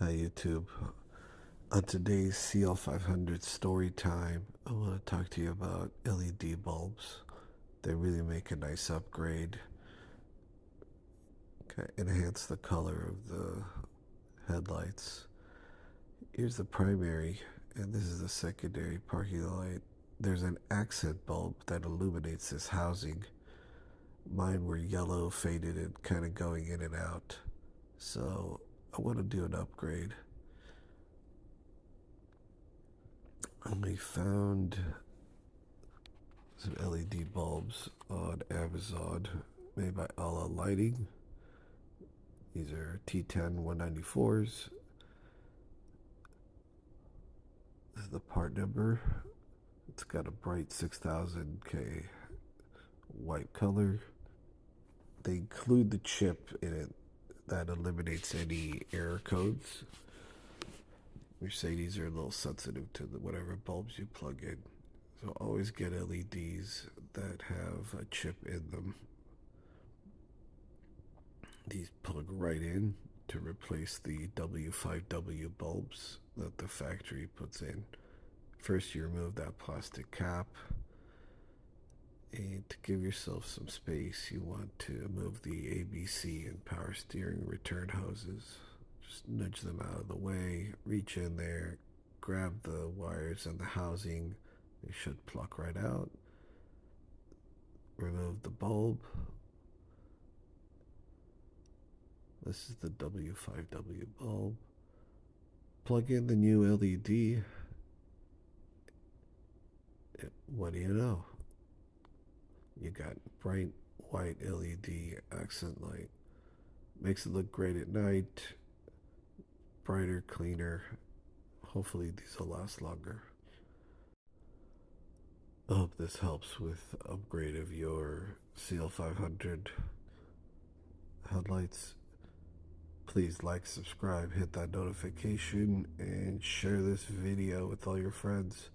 Hi YouTube. On today's CL500 story time, I want to talk to you about LED bulbs. They really make a nice upgrade. Enhance the color of the headlights. Here's the primary, and this is the secondary parking light. There's an accent bulb that illuminates this housing. Mine were yellow, faded, and kind of going in and out. So I want to do an upgrade. We found some LED bulbs on Amazon made by Allah Lighting. These are T10 194s. This is the part number. It's got a bright 6000K white color. They include the chip in it that eliminates any error codes. Mercedes are a little sensitive to whatever bulbs you plug in. So always get LEDs that have a chip in them. These plug right in to replace the W5W bulbs that the factory puts in. First, you remove that plastic cap, and to give yourself some space, you want to move the ABC and power steering return hoses. Just nudge them out of the way, reach in there, grab the wires and the housing. They should pluck right out. Remove the bulb. This is the W5W bulb. Plug in the new LED. What do you know? You got bright white LED accent light. Makes it look great at night. Brighter, cleaner. Hopefully these will last longer. I hope this helps with upgrade of your CL500 headlights. Please like, subscribe, hit that notification, and share this video with all your friends.